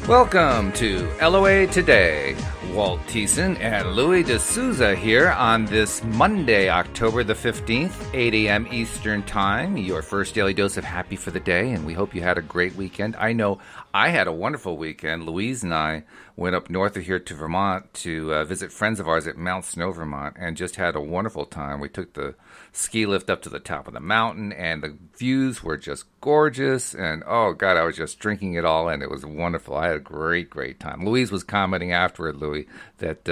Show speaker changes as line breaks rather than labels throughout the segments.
Welcome to LOA Today. Walt Thiessen and Louis D'Souza here on this Monday, October the 15th, 8 a.m. Eastern Time, your first daily dose of happy for the day, and we hope you had a great weekend. I know I had a wonderful weekend. Louise and I went up north of here to Vermont to visit friends of ours at Mount Snow, Vermont, and just had a wonderful time. We took the ski lift up to the top of the mountain, and the views were just gorgeous, and oh God, I was just drinking it all, and it was wonderful. I had a great time. Louise was commenting afterward, Louis, that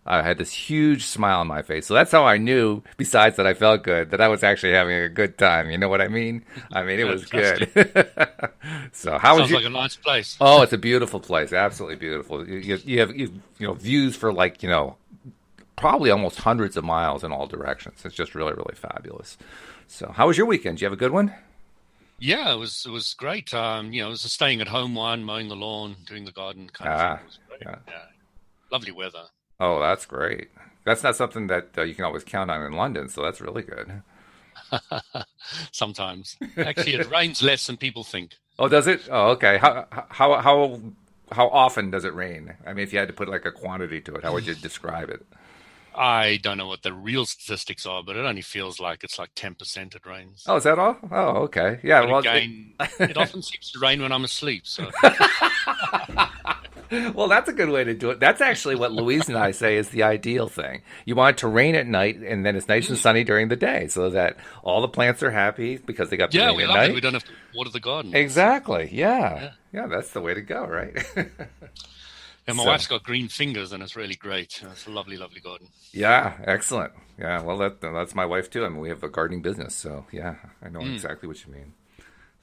I had this huge smile on my face. So that's how I knew, besides that I felt good, that I was actually having a good time. You know what I mean? I mean, it was good. So how was
Sounds like a nice place.
Oh, it's a beautiful place. Absolutely beautiful. You have views for probably almost hundreds of miles in all directions. It's just really fabulous. So how was your weekend? Did you have a good one?
Yeah, it was great. It was a staying at home one, mowing the lawn, doing the garden kind of thing. It was great. Yeah. Lovely weather.
Oh, that's great. That's not something that you can always count on in London, so that's really good.
Sometimes. Actually, it rains less than people think.
Oh, does it? Oh, okay. How often does it rain? I mean, if you had to put like a quantity to it, how would you describe it?
I don't know what the real statistics are, but it only feels like it's like 10% it rains.
Oh, is that all? Oh, okay. Yeah.
But again, it often seems to rain when I'm asleep. So.
Well, that's a good way to do it. That's actually what Louise and I say is the ideal thing. You want it to rain at night, and then it's nice and sunny during the day, so that all the plants are happy because they got the rain at night.
It. We don't have to water the garden.
Exactly. Yeah, that's the way to go, right?
And my wife's got green fingers, and it's really great. It's a lovely garden.
Yeah, excellent. Yeah, well, that's my wife too. I mean, we have a gardening business, so yeah, I know exactly what you mean.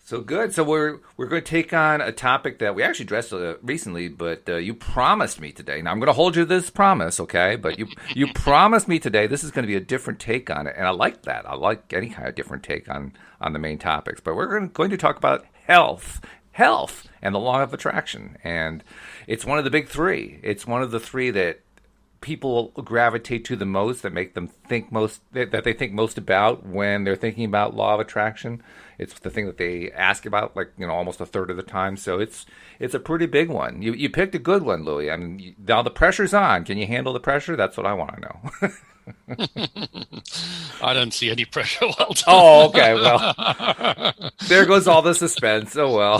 So good. So we're going to take on a topic that we actually addressed recently, but you promised me today. Now I'm going to hold you to this promise, okay? But you promised me today this is going to be a different take on it, and I like that. I like any kind of different take on the main topics. But we're going to talk about health, and the law of attraction, and it's one of the big three. It's one of the three that people gravitate to the most, that make them think most, that they think most about when they're thinking about law of attraction. It's the thing that they ask about, almost a third of the time. So it's a pretty big one. You picked a good one, Louis. I mean, now the pressure's on. Can you handle the pressure? That's what I want to know.
I don't see any pressure. Well done.
Oh, okay. Well, there goes all the suspense. Oh well.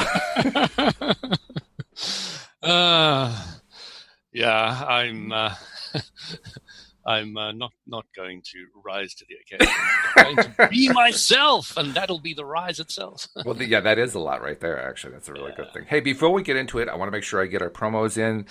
Yeah, I'm not going to rise to the occasion. I'm going to be myself, and that'll be the rise itself.
Well, yeah, that is a lot right there, actually. That's a really good thing. Hey, before we get into it, I want to make sure I get our promos in.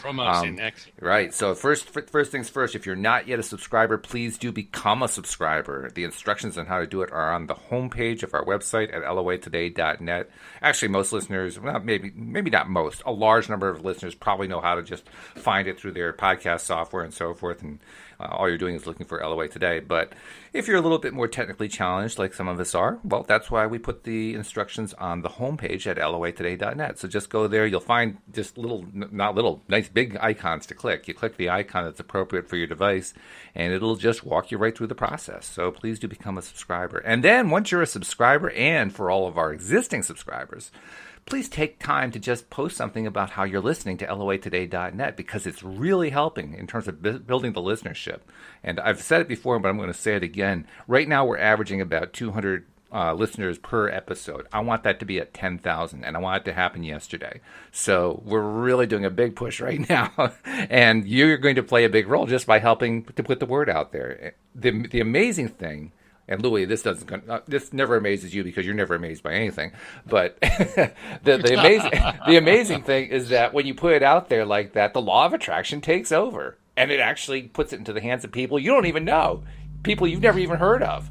Excellent.
Right. So first things first, if you're not yet a subscriber, please do become a subscriber. The instructions on how to do it are on the homepage of our website at loatoday-net. Actually, most listeners, well, maybe not most, a large number of listeners probably know how to just find it through their podcast software and so forth, and all you're doing is looking for LOA Today. But if you're a little bit more technically challenged, like some of us are, well, that's why we put the instructions on the homepage at loatoday.net. So just go there. You'll find just nice big icons to click. You click the icon that's appropriate for your device, and it'll just walk you right through the process. So please do become a subscriber. And then once you're a subscriber, and for all of our existing subscribers, please take time to just post something about how you're listening to loatoday.net, because it's really helping in terms of building the listenership. And I've said it before, but I'm going to say it again. Right now, we're averaging about 200 listeners per episode. I want that to be at 10,000, and I want it to happen yesterday. So we're really doing a big push right now, and you're going to play a big role just by helping to put the word out there. The amazing thing, and Louis, this never amazes you because you're never amazed by anything. But the amazing thing is that when you put it out there like that, the law of attraction takes over, and it actually puts it into the hands of people you don't even know, people you've never even heard of,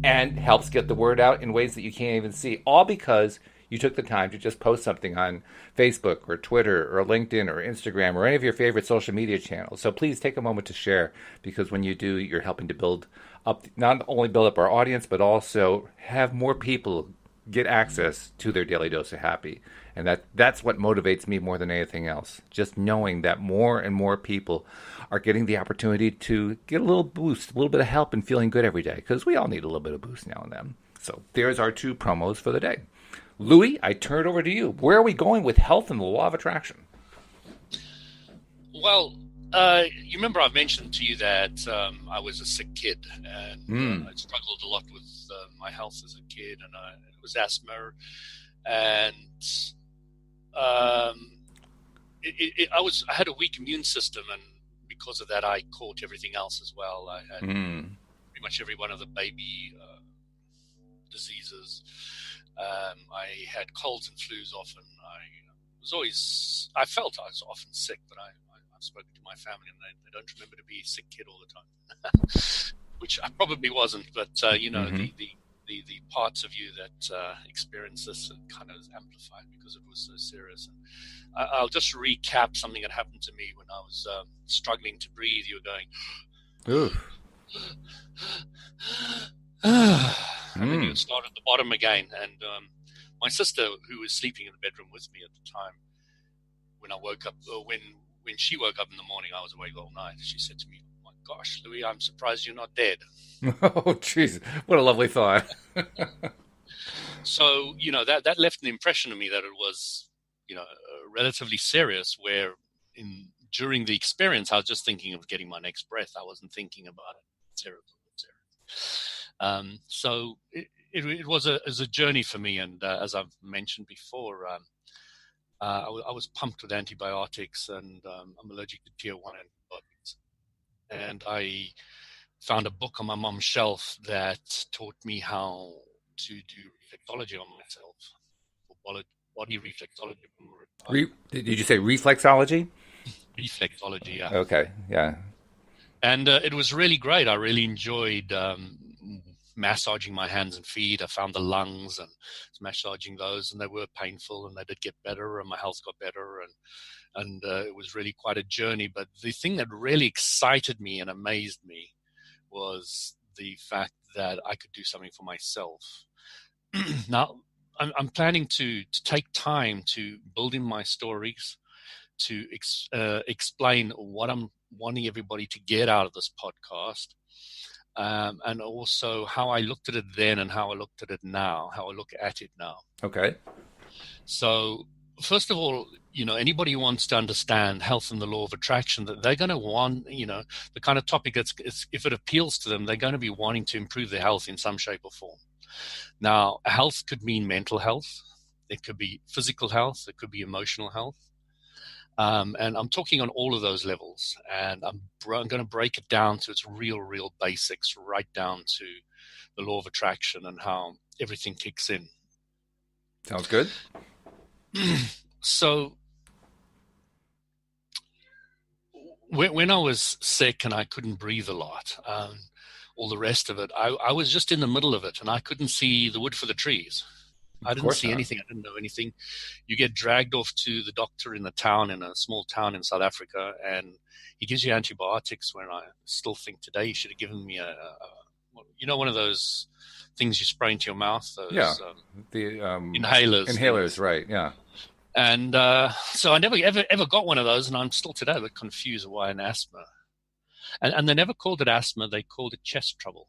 and helps get the word out in ways that you can't even see. All because you took the time to just post something on Facebook or Twitter or LinkedIn or Instagram or any of your favorite social media channels. So please take a moment to share, because when you do, you're helping to not only build up our audience, but also have more people get access to their daily dose of happy. And that's what motivates me more than anything else. Just knowing that more and more people are getting the opportunity to get a little boost, a little bit of help and feeling good every day, because we all need a little bit of boost now and then. So there's our two promos for the day. Louis, I turn it over to you. Where are we going with health and the law of attraction?
Well, you remember I mentioned to you that I was a sick kid, and I struggled a lot with my health as a kid, and it was asthma, and I had a weak immune system, and because of that, I caught everything else as well. I had pretty much every one of the baby diseases. I had colds and flus often. I felt I was often sick, but I've spoken to my family, and they don't remember to be a sick kid all the time, which I probably wasn't. But the parts of you that experienced this kind of amplified because it was so serious. And I'll just recap something that happened to me when I was struggling to breathe. You were going, and then you would start at the bottom again. And my sister, who was sleeping in the bedroom with me at the time, when I woke up, when she woke up in the morning, I was awake all night. She said to me, "Oh my gosh, Louis, I'm surprised you're not dead."
Oh, jeez, what a lovely thought.
So that left an impression on me that it was relatively serious. Where during the experience, I was just thinking of getting my next breath. I wasn't thinking about it. Serious. So it was a journey for me, and as I've mentioned before, I was pumped with antibiotics, and I'm allergic to tier 1 antibiotics. And I found a book on my mom's shelf that taught me how to do reflexology on myself, for body reflexology.
Did you say reflexology?
Reflexology, yeah.
Okay, yeah.
And it was really great. I really enjoyed massaging my hands and feet. I found the lungs and massaging those, and they were painful, and they did get better, and my health got better, and it was really quite a journey. But the thing that really excited me and amazed me was the fact that I could do something for myself. Now, I'm planning to take time to build in my stories, to explain what I'm wanting everybody to get out of this podcast. And also how I looked at it then and how I looked at it now, how I look at it now.
Okay.
So first of all, anybody who wants to understand health and the law of attraction, that they're going to want, the kind of topic that's, if it appeals to them, they're going to be wanting to improve their health in some shape or form. Now, health could mean mental health. It could be physical health. It could be emotional health. And I'm talking on all of those levels, and I'm going to break it down to its real basics, right down to the law of attraction and how everything kicks in.
Sounds good.
So when I was sick and I couldn't breathe a lot, all the rest of it, I was just in the middle of it, and I couldn't see the wood for the trees. I didn't see anything. I didn't know anything. You get dragged off to the doctor in a small town in South Africa, and he gives you antibiotics. When I still think today, he should have given me one of those things you spray into your mouth. Those,
the
inhalers.
Inhalers, right? Yeah.
And so I never ever got one of those, and I'm still today a bit confused why an asthma. And they never called it asthma; they called it chest trouble.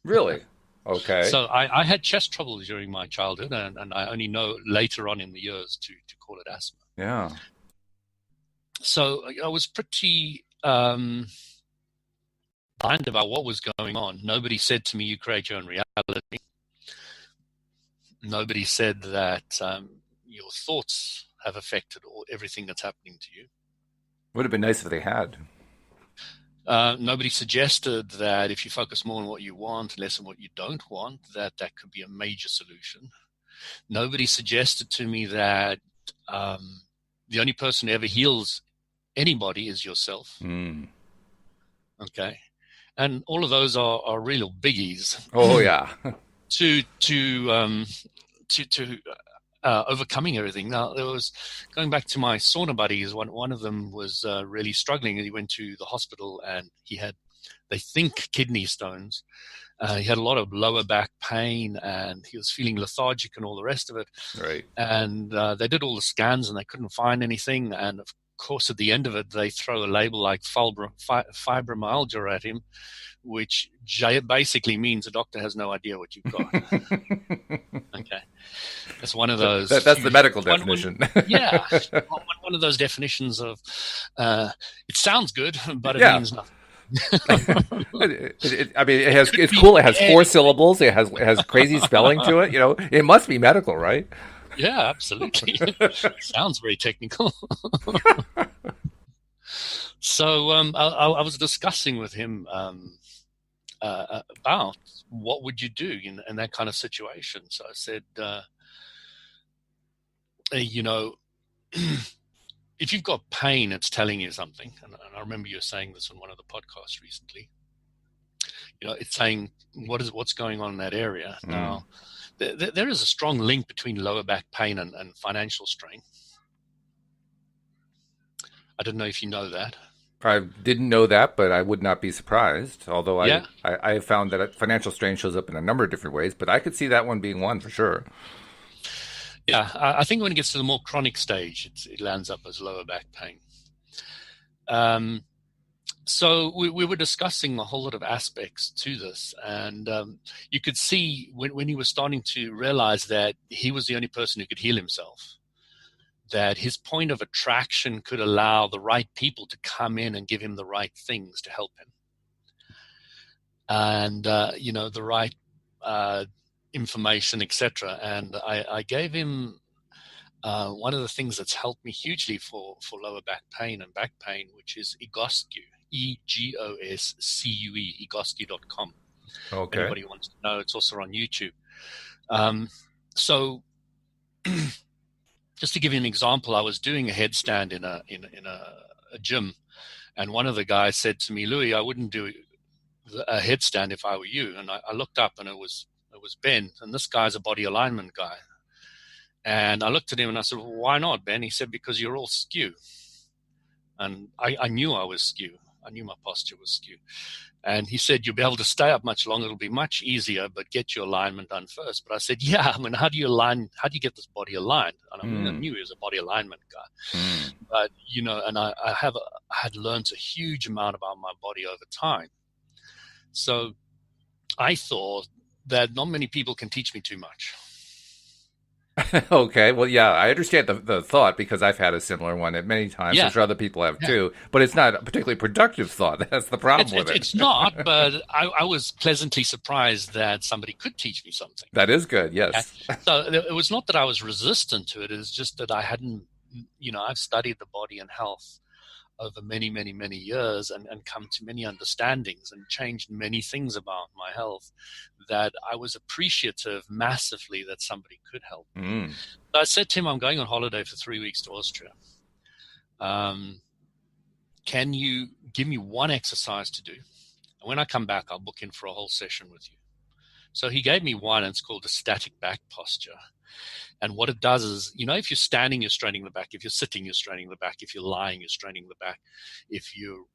Really? Okay.
So I had chest trouble during my childhood, and I only know later on in the years to call it asthma.
Yeah.
So I was pretty blind about what was going on. Nobody said to me, "You create your own reality." Nobody said that your thoughts have affected everything that's happening to you.
Would have been nice if they had.
Nobody suggested that if you focus more on what you want, less on what you don't want, that could be a major solution. Nobody suggested to me that the only person who ever heals anybody is yourself. Okay. And all of those are real biggies.
Oh, yeah.
to overcoming everything. Now, there was, going back to my sauna buddies, one of them was really struggling. He went to the hospital, and he had, they think, kidney stones. He had a lot of lower back pain, and he was feeling lethargic and all the rest of it.
Right.
And they did all the scans, and they couldn't find anything. And of course, at the end of it, they throw a label like fibromyalgia at him, which basically means the doctor has no idea what you've got. Okay. That's one of those.
That's the medical definition.
Yeah. one of those definitions of it sounds good, but it
Yeah.
means nothing.
I mean, it's cool. It has 4 syllables. It has crazy spelling to it. It must be medical, right?
Yeah, absolutely. Sounds very technical. So I was discussing with him about what would you do in that kind of situation. So I said, if you've got pain, it's telling you something. And I remember you saying this on one of the podcasts recently. It's saying what's going on in that area. Now, there is a strong link between lower back pain and financial strain. I don't know if you know that.
I didn't know that, but I would not be surprised. Although
Yeah.
I have found that financial strain shows up in a number of different ways, but I could see that one being one for sure.
Yeah, I think when it gets to the more chronic stage, it lands up as lower back pain. So we were discussing a whole lot of aspects to this, and you could see when he was starting to realize that he was the only person who could heal himself, that his point of attraction could allow the right people to come in and give him the right things to help him. And, the right information, etc. And I gave him one of the things that's helped me hugely for lower back pain and back pain, which is Egoscue, EGOSCUE, egoscue.com.
Okay.
If anybody wants to know, it's also on YouTube. So just to give you an example, I was doing a headstand in a gym, and one of the guys said to me, "Louis, I wouldn't do a headstand if I were you." And I looked up, and it was Ben, and this guy's a body alignment guy. And I looked at him and I said, "Well, why not, Ben?" He said, "Because you're all skew." And I knew I was skew. I knew my posture was skew. And he said, "You'll be able to stay up much longer. It'll be much easier, but get your alignment done first." But I said, "Yeah, I mean, how do you get this body aligned?" And I knew he was a body alignment guy. But, and I had learned a huge amount about my body over time. So I thought that not many people can teach me too much.
Okay, well, yeah, I understand the thought because I've had a similar one many times.
Yeah.
I'm sure other people have too, but it's not a particularly productive thought. That's the problem with it.
It's not, but I was pleasantly surprised that somebody could teach me something.
That is good, yes.
So it was not that I was resistant to it. It was just that I hadn't, I've studied the body and health over many, many, many years and come to many understandings and changed many things about my health that I was appreciative massively that somebody could help. So I said to him, "I'm going on holiday for 3 weeks to Austria. Can you give me one exercise to do? And when I come back, I'll book in for a whole session with you." So he gave me one, and it's called a static back posture. And what it does is, if you're standing, you're straining the back. If you're sitting, you're straining the back. If you're lying, you're straining the back. If you're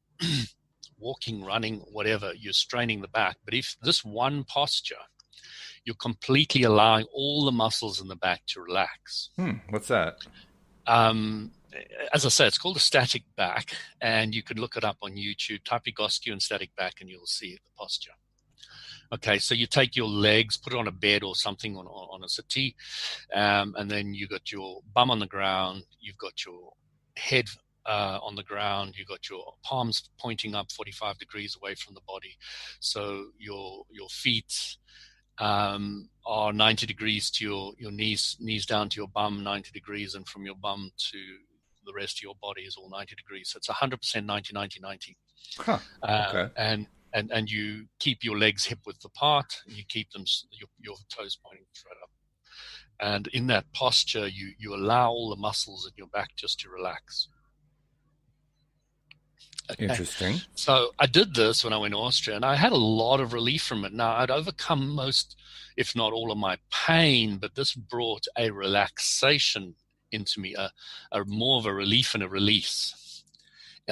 walking, running, whatever, you're straining the back. But if this one posture, you're completely allowing all the muscles in the back to relax.
What's that?
As I said, it's called a static back, and you could look it up on YouTube. Type Egoscue and static back, and you'll see the posture. Okay, so you take your legs, put it on a bed or something on a settee, and then you got your bum on the ground, you've got your head on the ground, you've got your palms pointing up 45 degrees away from the body. So your feet are 90 degrees to your knees down to your bum, 90 degrees, and from your bum to the rest of your body is all 90 degrees. So it's 100% 90, 90, 90.
Huh. Okay.
And you keep your legs hip width apart, and you keep them your toes pointing straight up. And in that posture, you allow all the muscles in your back just to relax. Okay.
Interesting.
So I did this when I went to Austria, and I had a lot of relief from it. Now, I'd overcome most, if not all, of my pain, but this brought a relaxation into me, a more of a relief and a release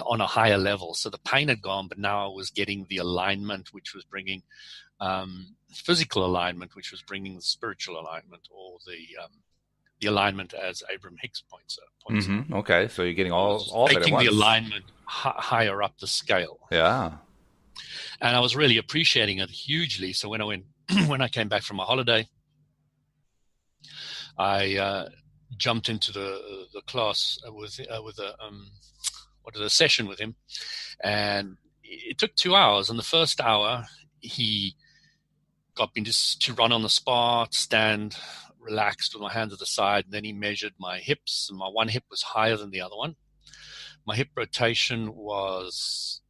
on a higher level. So the pain had gone, but now I was getting the alignment, which was bringing physical alignment, which was bringing the spiritual alignment, or the alignment as Abraham Hicks points out.
Okay, so you're getting all of it at once.
Taking the alignment higher up the scale.
Yeah.
And I was really appreciating it hugely. So when I came back from my holiday, I jumped into the class with a session with him, and it took 2 hours. And the first hour, he got me just to run on the spot, stand relaxed with my hands at the side, and then he measured my hips, and my one hip was higher than the other one. My hip rotation was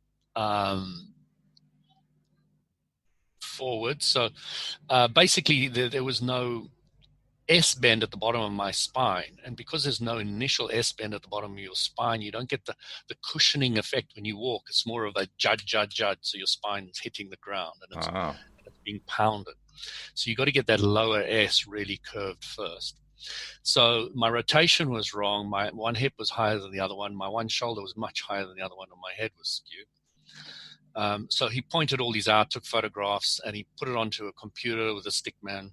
forward, so basically there was no S bend at the bottom of my spine. And because there's no initial S bend at the bottom of your spine, you don't get the cushioning effect when you walk. It's more of a jud. So your spine is hitting the ground and it's being pounded. So you got to get that lower S really curved first. So my rotation was wrong. My one hip was higher than the other one. My one shoulder was much higher than the other one, and my head was skewed. So he pointed all these out, took photographs, and he put it onto a computer with a stick man.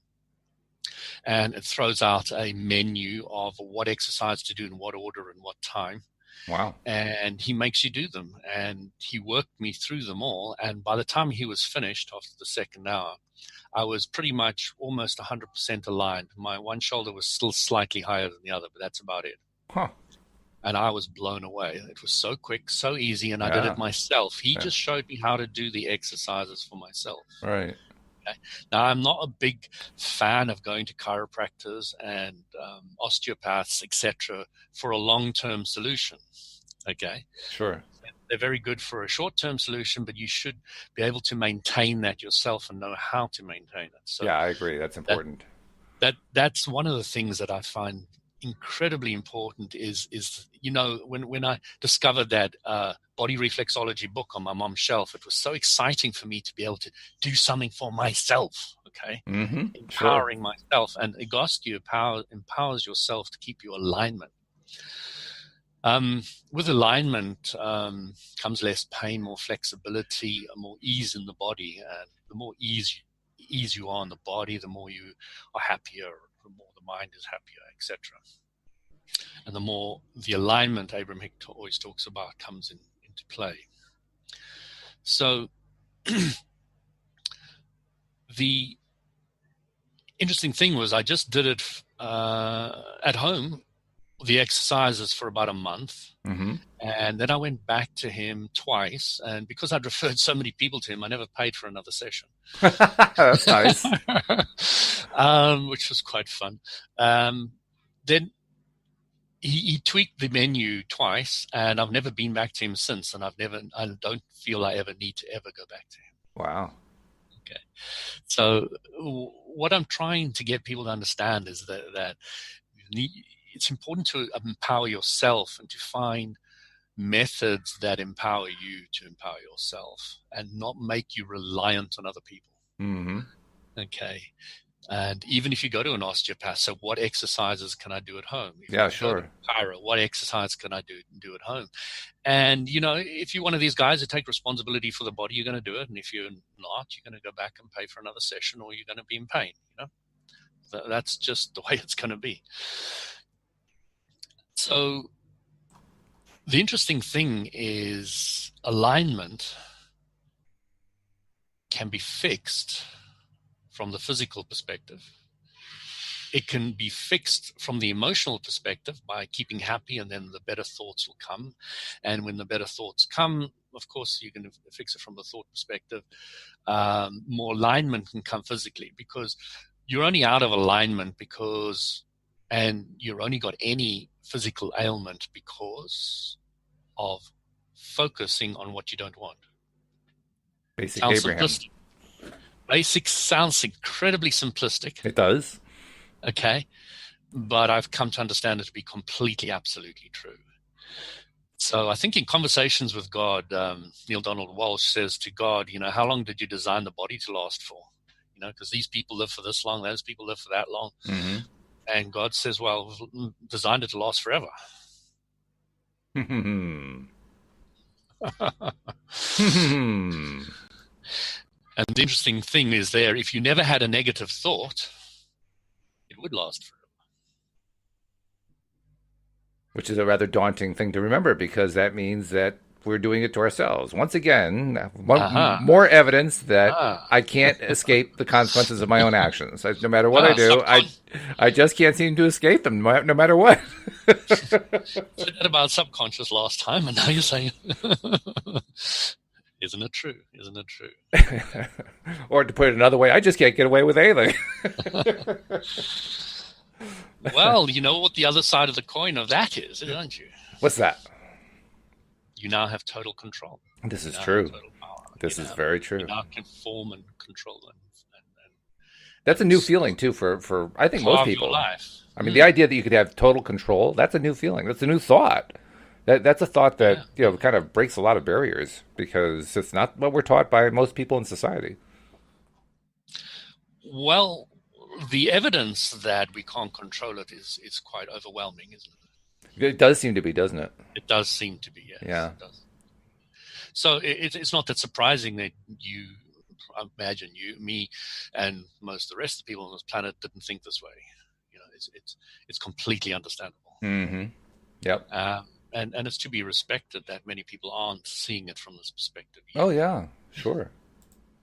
And it throws out a menu of what exercise to do in what order and what time.
Wow.
And he makes you do them. And he worked me through them all. And by the time he was finished after the second hour, I was pretty much almost 100% aligned. My one shoulder was still slightly higher than the other, but that's about it.
Huh.
And I was blown away. It was so quick, so easy, and I did it myself. He just showed me how to do the exercises for myself.
Right.
Okay. Now, I'm not a big fan of going to chiropractors and osteopaths, etc., for a long-term solution. Okay.
Sure.
They're very good for a short-term solution, but you should be able to maintain that yourself and know how to maintain it. So
yeah, I agree. That's important.
That's one of the things that I find incredibly important is when I discovered that body reflexology book on my mom's shelf, it was so exciting for me to be able to do something for myself. Okay. Empowering myself, and Egoscue empowers yourself to keep your alignment. With alignment comes less pain, more flexibility, more ease in the body, and the more ease you are in the body, the more you are happier, the more the mind is happier, etc. And the more the alignment Abraham Hicks always talks about comes into play. So the interesting thing was I just did it at home, the exercises for about a month. And then I went back to him twice. And because I'd referred so many people to him, I never paid for another session.
That's nice.
Which was quite fun. Then he tweaked the menu twice, and I've never been back to him since. And I don't feel I ever need to ever go back to him.
Wow.
Okay. So what I'm trying to get people to understand is that it's important to empower yourself and to find methods that empower you to empower yourself and not make you reliant on other people. Okay. And even if you go to an osteopath, so what exercises can I do at home?
Sure.
Chiro, what exercise can I do at home? And, if you're one of these guys that take responsibility for the body, you're going to do it. And if you're not, you're going to go back and pay for another session, or you're going to be in pain. That's just the way it's going to be. So the interesting thing is alignment can be fixed from the physical perspective. It can be fixed from the emotional perspective by keeping happy, and then the better thoughts will come. And when the better thoughts come, of course, you can fix it from the thought perspective. More alignment can come physically, because you're only out of alignment and you're only got any physical ailment because of focusing on what you don't want.
Basic
Sounds
Abraham.
Simplistic. Basic sounds incredibly simplistic.
It does.
Okay. But I've come to understand it to be completely, absolutely true. So I think in Conversations with God, Neil Donald Walsh says to God, how long did you design the body to last for? Because these people live for this long, those people live for that long. And God says, well, we've designed it to last forever. And the interesting thing is if you never had a negative thought, it would last forever.
Which is a rather daunting thing to remember, because that means that we're doing it to ourselves. Once again,
Aha.
more evidence that
Ah.
I can't escape the consequences of my own actions. No matter what I
Ah.
do, I just can't seem to escape them, no matter what.
Said that about subconscious last time, and now you're saying, isn't it true? Isn't it true?
Or to put it another way, I just can't get away with anything.
Well, you know what the other side of the coin of that is, don't you?
What's that?
You now have total control.
This is true.
Total power.
This is very true.
You now can form and control them.
That's a new feeling too for I think most people.
Life.
I mean, the idea that you could have total control, that's a new feeling. That's a new thought. That's a thought that, kind of breaks a lot of barriers because it's not what we're taught by most people in society.
Well, the evidence that we can't control it is quite overwhelming, isn't it?
It does seem to be, doesn't it?
It does seem to be, yes.
Yeah.
It does. So it's not that surprising that I imagine me, and most of the rest of the people on this planet didn't think this way. It's completely understandable.
Mm-hmm. Yep.
And it's to be respected that many people aren't seeing it from this perspective yet.
Oh yeah, sure.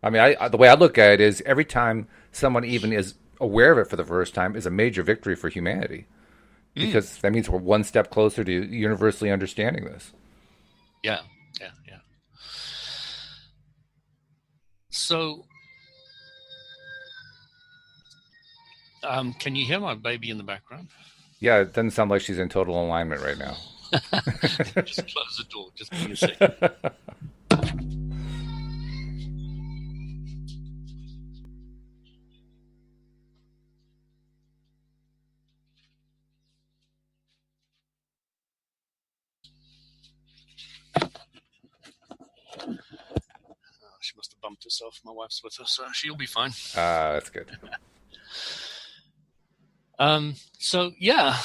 I mean, the way I look at it is every time someone even is aware of it for the first time is a major victory for humanity, because that means we're one step closer to universally understanding this.
Yeah. So, can you hear my baby in the background?
Yeah, it doesn't sound like she's in total alignment right now.
Just close the door. Just give me a second. She must have bumped herself. My wife's with her, so she'll be fine.
That's good.
So yeah,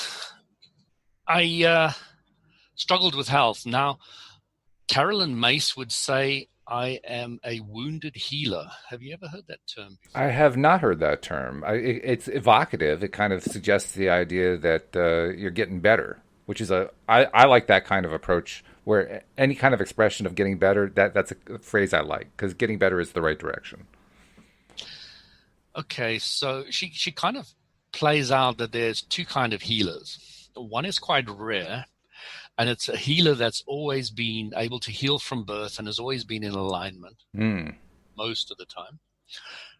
I struggled with health. Now, Carolyn Mace would say I am a wounded healer. Have you ever heard that term before?
I have not heard that term. It's evocative. It kind of suggests the idea that you're getting better, which is I like that kind of approach where any kind of expression of getting better, that's a phrase I like because getting better is the right direction.
Okay, so she kind of plays out that there's two kind of healers. One is quite rare, and it's a healer that's always been able to heal from birth and has always been in alignment most of the time.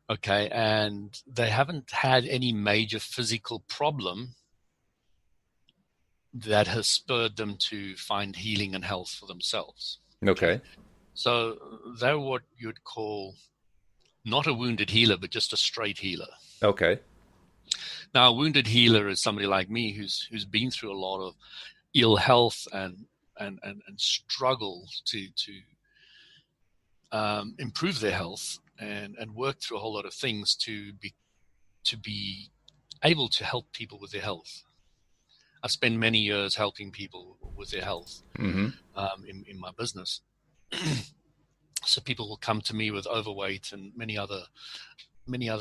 Okay, and they haven't had any major physical problem that has spurred them to find healing and health for themselves.
Okay.
So they're what you'd call not a wounded healer, but just a straight healer.
Okay.
Now, a wounded healer is somebody like me who's been through a lot of ill health and struggle to improve their health and work through a whole lot of things to be able to help people with their health. I've spent many years helping people with their health in my business. So people will come to me with overweight and many other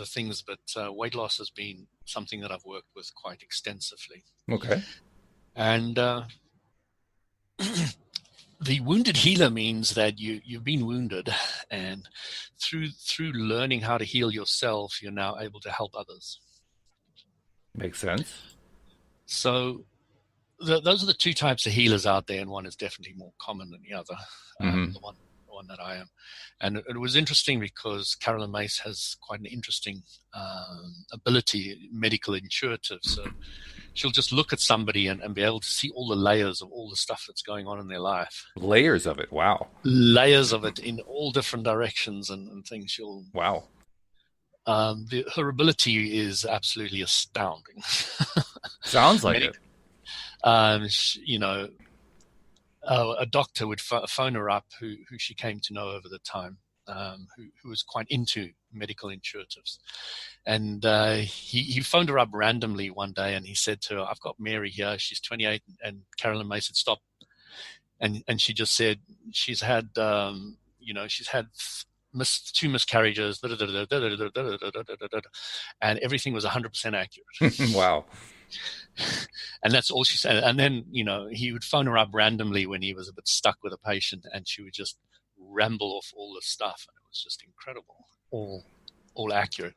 things, but weight loss has been something that I've worked with quite extensively.
Okay.
And the wounded healer means that you've been wounded, and through learning how to heal yourself, you're now able to help others.
Makes sense.
So those are the two types of healers out there, and one is definitely more common than the other. The one that I am. And it was interesting because Carolyn Mace has quite an interesting ability, medical intuitive. So she'll just look at somebody and be able to see all the layers of all the stuff that's going on in their life.
Layers of it. Wow.
Layers of it in all different directions and things.
Wow.
Her ability is absolutely astounding.
Sounds like it.
A doctor would phone her up who she came to know over the time, who was quite into medical intuitives. And he phoned her up randomly one day and he said to her, I've got Mary here. She's 28. And Carolyn May said, stop. And she just said, she's had, she's had two miscarriages, and everything was 100% accurate.
Wow.
And that's all she said. And then, he would phone her up randomly when he was a bit stuck with a patient, and she would just ramble off all this stuff. And it was just incredible, all accurate.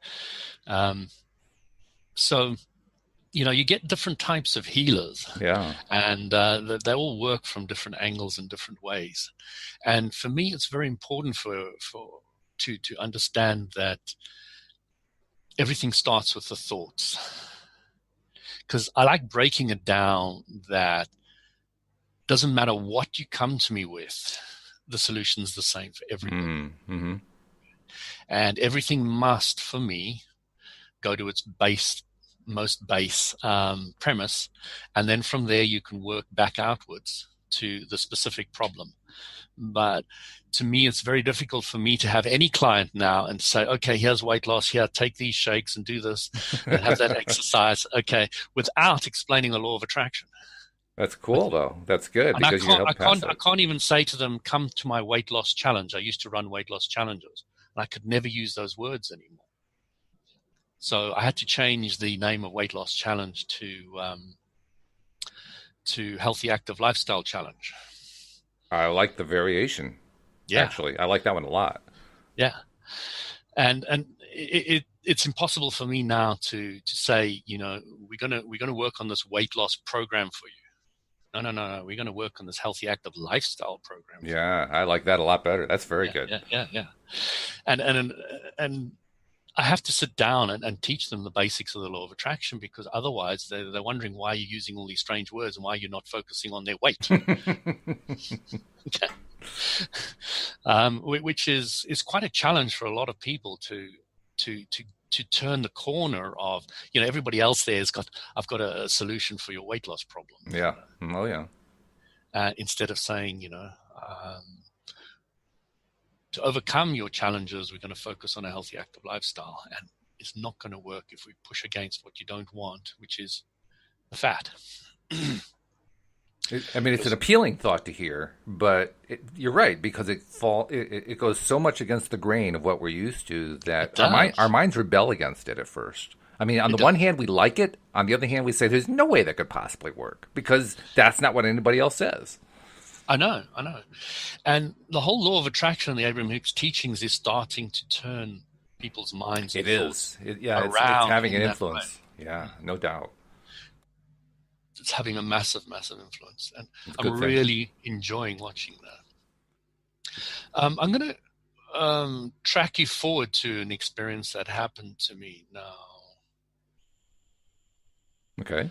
So, you get different types of healers,
Yeah.
and they all work from different angles in different ways. And for me, it's very important to understand that everything starts with the thoughts, because I like breaking it down that doesn't matter what you come to me with, the solution's the same for everybody.
Mm-hmm.
And everything must, for me, go to its most base premise. And then from there, you can work back outwards to the specific problem. But to me, it's very difficult for me to have any client now and say, okay, here's weight loss, here, take these shakes and do this and have that exercise, okay, without explaining the law of attraction.
That's cool, though. That's good,
And
because you help pass
I
it.
can't even say to them, come to my weight loss challenge. I used to run weight loss challenges, and I could never use those words anymore. So I had to change the name of weight loss challenge to healthy active lifestyle challenge.
I like the variation.
Yeah.
Actually, I like that one a lot.
Yeah. And it's impossible for me now to say, we're gonna work on this weight loss program for you. No. We're gonna work on this healthy active lifestyle program.
Yeah, I like that a lot better. That's very good.
Yeah. And I have to sit down and teach them the basics of the law of attraction, because otherwise they're wondering why you're using all these strange words and why you're not focusing on their weight. Okay. Which is quite a challenge for a lot of people to turn the corner of, everybody else there I've got a solution for your weight loss problem.
Yeah. Oh, yeah.
Instead of saying, to overcome your challenges, we're going to focus on a healthy active lifestyle. And it's not going to work if we push against what you don't want, which is the fat.
It's an appealing thought to hear, but you're right, because it goes so much against the grain of what we're used to that our minds rebel against it at first. On the one hand, we like it. On the other hand, we say there's no way that could possibly work, because that's not what anybody else says.
I know. And the whole law of attraction, the Abraham Hicks teachings, is starting to turn people's minds and thoughts around.
It's having an influence. Yeah, no doubt.
It's having a massive, massive influence. And I'm really enjoying watching that. I'm going to track you forward to an experience that happened to me now.
Okay.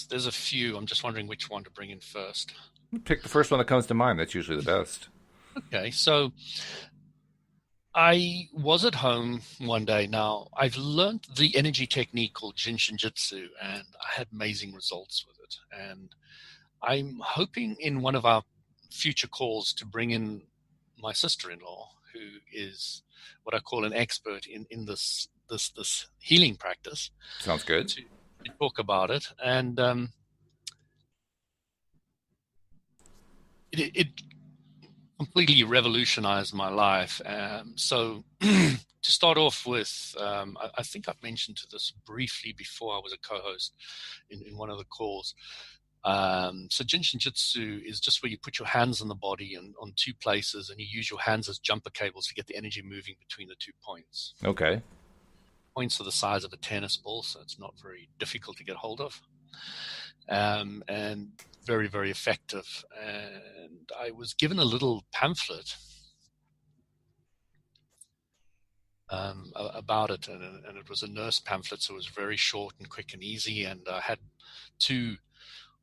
There's a few. I'm just wondering which one to bring in first.
Pick the first one that comes to mind. That's usually the best.
Okay, so I was at home one day. Now, I've learned the energy technique called Jinshin-jitsu, and I had amazing results with it. And I'm hoping in one of our future calls to bring in my sister-in-law, who is what I call an expert in this healing practice.
Sounds good.
To talk about it. And it completely revolutionized my life. So to start off with, I think I've mentioned to this briefly before. I was a co-host in one of the calls. So Jinshin Jitsu is just where you put your hands on the body and on two places, and you use your hands as jumper cables to get the energy moving between the 2 points.
Okay.
Points are the size of a tennis ball, so it's not very difficult to get hold of. And very, very effective. And I was given a little pamphlet about it, and it was a nurse pamphlet, so it was very short and quick and easy. And I had 2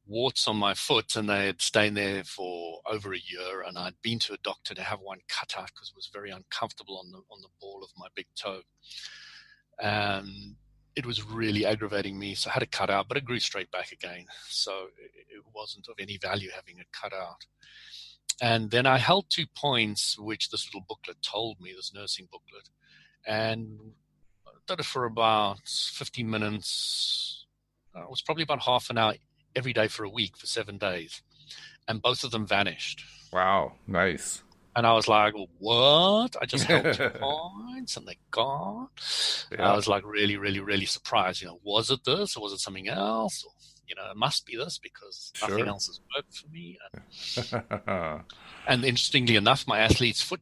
warts on my foot, and they had stayed there for over a year, and I'd been to a doctor to have one cut out because it was very uncomfortable on the ball of my big toe. And it was really aggravating me, so I had it cut out, but it grew straight back again. So it wasn't of any value having it cut out. And then I held 2 points, which this little booklet told me, this nursing booklet, and I did it for about 15 minutes. It was probably about half an hour every day for a week for 7 days. And both of them vanished.
Wow, nice.
And I was like, what? I just held 2 points and they're gone. And I
Yeah,
was like really, really, really surprised. Was it this or was it something else? Or, it must be this because nothing
sure.
else has worked for me. And interestingly enough, my athlete's foot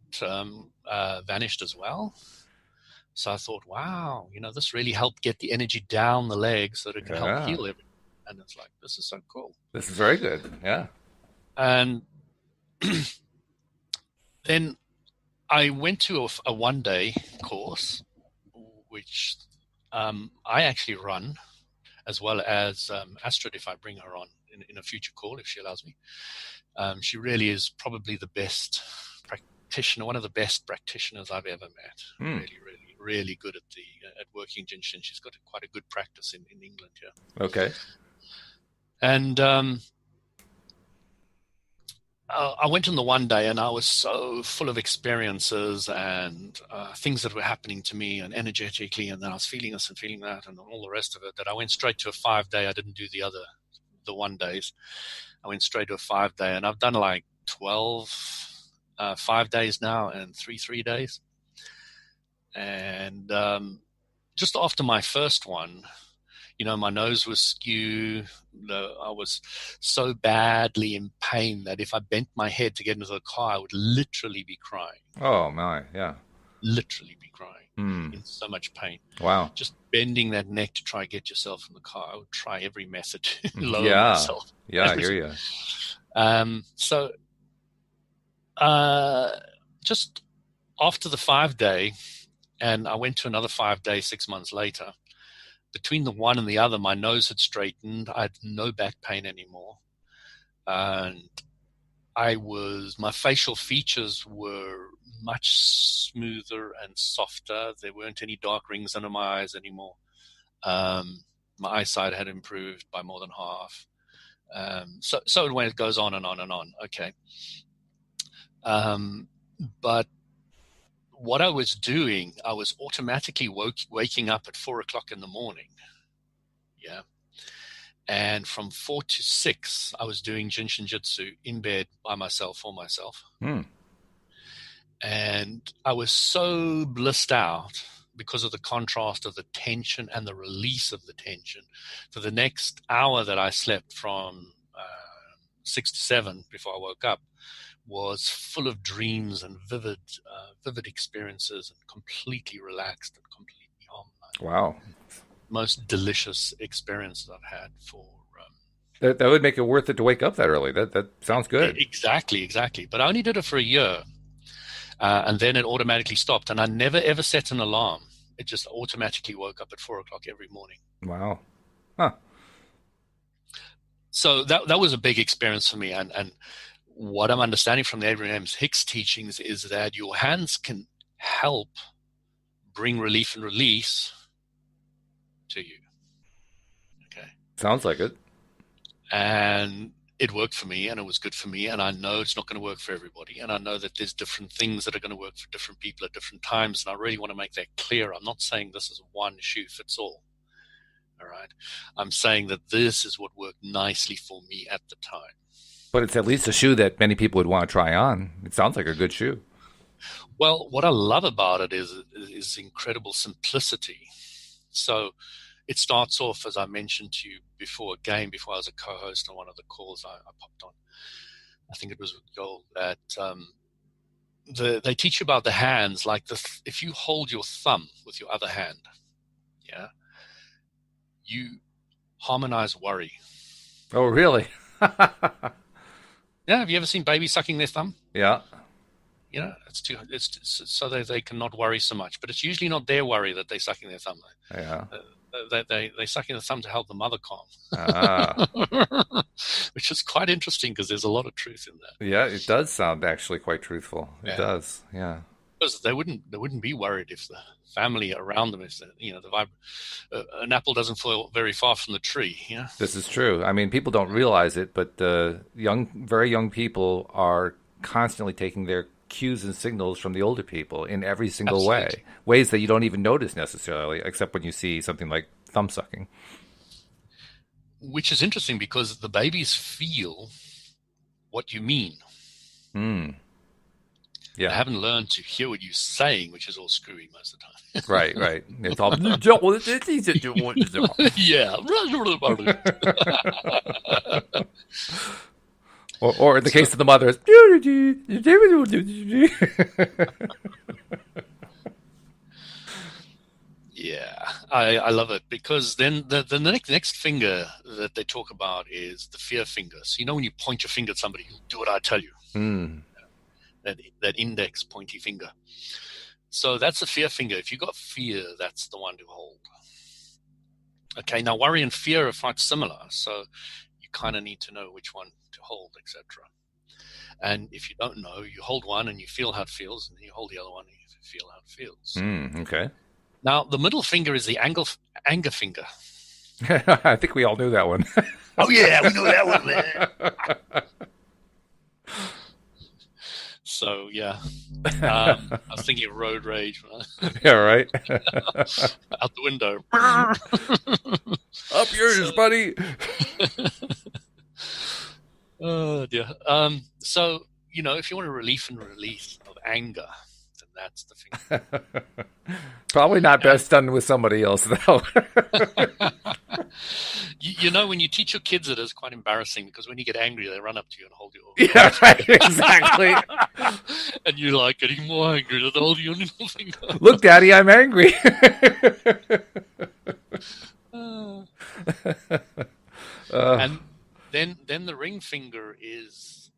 vanished as well. So I thought, wow, this really helped get the energy down the leg so that it can help
Yeah,
heal everything. And it's like, this is so cool.
this is very good. Yeah.
And then I went to a one-day course, which I actually run, as well as Astrid, if I bring her on in a future call, if she allows me. She really is probably the best practitioner, one of the best practitioners I've ever met.
Hmm.
Really, really, really good at working Jinshin. She's got quite a good practice in England here.
Okay.
And I went on the one day and I was so full of experiences and things that were happening to me and energetically, and then I was feeling this and feeling that and all the rest of it, that I went straight to a 5-day. I didn't do the 1 days. I went straight to a 5-day, and I've done like 12 5 days now and 3 days. And just after my first one, my nose was skew. I was so badly in pain that if I bent my head to get into the car, I would literally be crying.
Oh my, yeah.
Literally be crying
Hmm.
in so much pain.
Wow.
Just bending that neck to try and get yourself in the car. I would try every method to lower
Yeah.
myself.
Yeah, I hear you.
So just after the 5-day, and I went to another 5-day 6 months later. Between the one and the other, my nose had straightened. I had no back pain anymore. And my facial features were much smoother and softer. There weren't any dark rings under my eyes anymore. My eyesight had improved by more than half. So when it goes on and on and on. Okay. But what I was doing, I was automatically waking up at 4:00 in the morning. Yeah. And from 4 to 6, I was doing Jinshin Jitsu in bed by myself, for myself.
Hmm.
And I was so blissed out because of the contrast of the tension and the release of the tension. For the next hour that I slept from 6 to 7 before I woke up was full of dreams and vivid experiences, and completely relaxed and completely harmonized.
Wow.
Most delicious experiences I've had for.
That would make it worth it to wake up that early. That sounds good.
Exactly. But I only did it for a year, and then it automatically stopped. And I never ever set an alarm. It just automatically woke up at 4:00 every morning.
Wow. Huh.
So that was a big experience for me. And what I'm understanding from the Abraham Hicks teachings is that your hands can help bring relief and release to you. Okay.
Sounds like it.
And it worked for me, and it was good for me. And I know it's not going to work for everybody. And I know that there's different things that are going to work for different people at different times. And I really want to make that clear. I'm not saying this is one shoe fits all. All right. I'm saying that this is what worked nicely for me at the time.
But it's at least a shoe that many people would want to try on. It sounds like a good shoe.
Well, what I love about it is incredible simplicity. So it starts off, as I mentioned to you before, again, before I was a co-host on one of the calls I popped on. I think it was with Joel, that they teach you about the hands, like if you hold your thumb with your other hand, yeah, you harmonize worry.
Oh, really?
Yeah, have you ever seen babies sucking their thumb?
Yeah.
It's so they cannot worry so much. But it's usually not their worry that they're sucking their thumb.
Yeah.
They're sucking the thumb to help the mother calm,
Ah.
which is quite interesting because there's a lot of truth in that.
Yeah, it does sound actually quite truthful. It
Yeah.
does. Yeah.
Because they wouldn't be worried if the family around them is an apple doesn't fall very far from the tree. Yeah.
This is true. I mean, people don't realize it, but very young people are constantly taking their cues and signals from the older people in every single
Absolutely.
way, ways that you don't even notice necessarily, except when you see something like thumb sucking.
Which is interesting because the babies feel what you mean.
Hmm.
I
Yeah.
haven't learned to hear what you're saying, which is all screwy most of
Right. Right. It's all.
the time. Yeah.
Or in the
So
case of the mother,
yeah, I love it because then the next finger that they talk about is the fear finger. So when you point your finger at somebody, you do what I tell you.
mm.
That index pointy finger. So that's the fear finger. If you got fear, that's the one to hold. Okay, now worry and fear are quite similar, so you kind of need to know which one to hold, etc. And if you don't know, you hold one and you feel how it feels, and then you hold the other one and you feel how it feels.
Okay.
Now, the middle finger is the anger finger.
I think we all knew that one.
Oh yeah, we know that one, man. So yeah, I was thinking of road rage.
Yeah, right.
Out the window.
Up yours, buddy.
Oh dear. So if you want a relief and release of anger, then that's the finger.
Probably not best done with somebody else, though.
When you teach your kids it's quite embarrassing because when you get angry, they run up to you and hold you.
Yeah, right. Exactly.
And you're like getting more angry. They hold your little finger.
Look, Daddy, I'm angry.
And then the ring finger is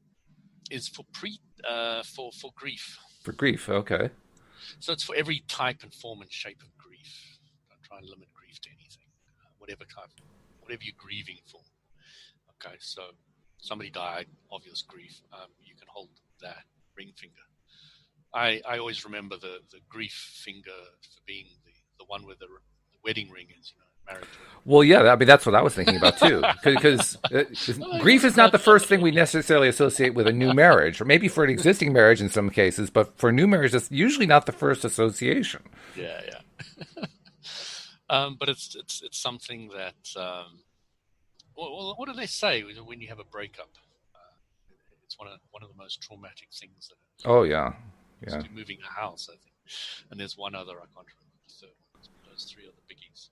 for for grief.
For grief, okay.
So it's for every type and form and shape of grief. Don't try and limit grief to anything. Whatever you're grieving for. Okay, so somebody died, obvious grief. You can hold that ring finger. I always remember the grief finger for being the one where the wedding ring is, married to.
Well, yeah, I mean, that's what I was thinking about, too. Because grief is not the first thing we necessarily associate with a new marriage, or maybe for an existing marriage in some cases, but for a new marriage, that's usually not the first association.
Yeah. But it's something that, well, what do they say when you have a breakup? It's one of the most traumatic things that.
Oh, yeah.
Yeah. Moving a house, I think, and there's one other I can't remember the third one. Those three are the biggies.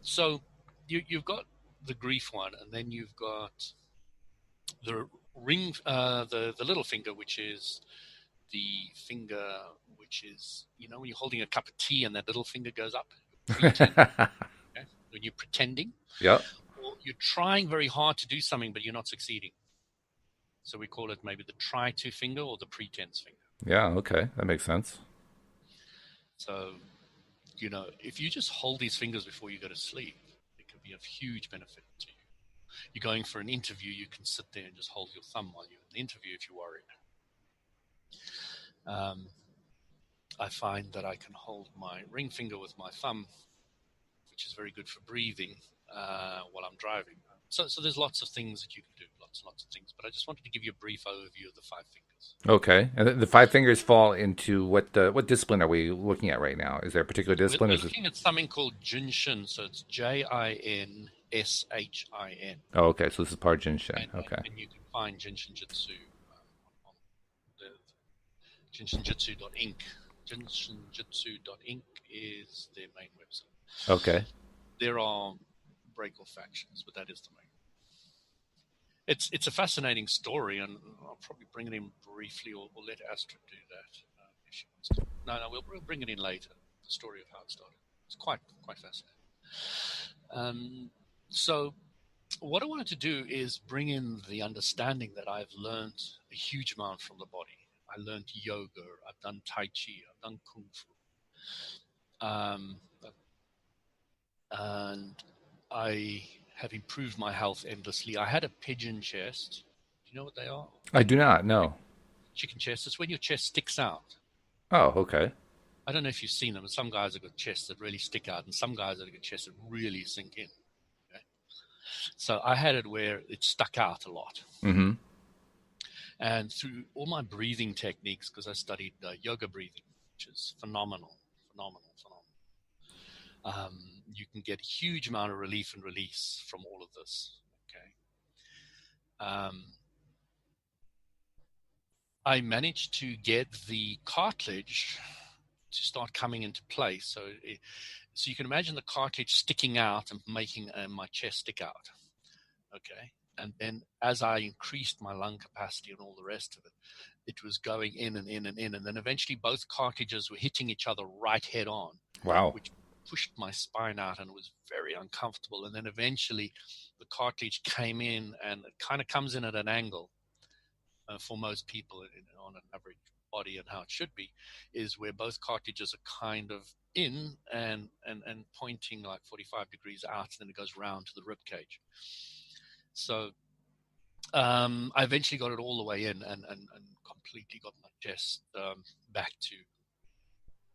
So you've got the grief one, and then you've got the ring, the little finger, which is the finger which is when you're holding a cup of tea and that little finger goes up. Okay? When you're pretending.
Yep.
Or you're trying very hard to do something, but you're not succeeding. So we call it maybe the try-to finger or the pretense finger.
Yeah, okay. That makes sense.
So, if you just hold these fingers before you go to sleep, it could be of huge benefit to you. You're going for an interview, you can sit there and just hold your thumb while you're in the interview if you're worried. I find that I can hold my ring finger with my thumb, which is very good for breathing while I'm driving. So there's lots of things that you can do, lots and lots of things. But I just wanted to give you a brief overview of the 5 fingers.
Okay, and the 5 fingers fall into what discipline are we looking at right now? Is there a particular discipline?
We're looking at something called Jinshin, so it's Jinshin.
Oh, okay, so this is part Jinshin. Okay.
And you can find Jinshin Jitsu on the jinshinjitsu.inc. Jinshinjitsu.inc is their main website.
Okay.
There are break-off factions, but that is the main. It's a fascinating story, and I'll probably bring it in briefly, or let Astrid do that if she wants to. No, we'll bring it in later. The story of how it started. It's quite fascinating. So, what I wanted to do is bring in the understanding that I've learned a huge amount from the body. I learned yoga. I've done Tai Chi. I've done Kung Fu. And I have improved my health endlessly. I had a pigeon chest. Do you know what they are?
I do not, no.
Chicken chest. It's when your chest sticks out.
Oh, okay.
I don't know if you've seen them. Some guys have got chests that really stick out, and some guys have got chests that really sink in. Okay? So I had it where it stuck out a lot.
Mm-hmm.
And through all my breathing techniques, because I studied yoga breathing, which is phenomenal. You can get a huge amount of relief and release from all of this. Okay. I managed to get the cartilage to start coming into place. So you can imagine the cartilage sticking out and making my chest stick out. Okay. And then as I increased my lung capacity and all the rest of it, it was going in and in and in. And then eventually both cartilages were hitting each other right head on,
Wow.
which pushed my spine out and was very uncomfortable. And then eventually the cartilage came in, and it kind of comes in at an angle for most people on an average body, and how it should be is where both cartilages are kind of in and pointing like 45 degrees out, and then it goes round to the rib cage. So I eventually got it all the way in and completely got my chest back to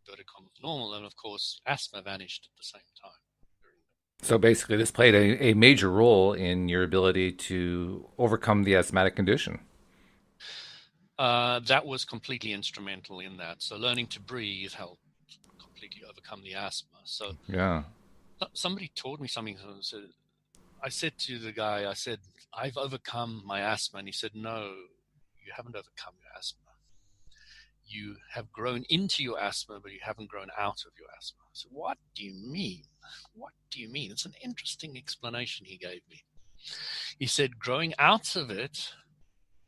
inverted commas normal. And of course, asthma vanished at the same time.
So basically, this played a major role in your ability to overcome the asthmatic condition.
That was completely instrumental in that. So learning to breathe helped completely overcome the asthma. So
Yeah.
somebody taught me something. So I said to the guy, I said, I've overcome my asthma. And he said, no, you haven't overcome your asthma. You have grown into your asthma, but you haven't grown out of your asthma. So what do you mean? What do you mean? It's an interesting explanation he gave me. He said, growing out of it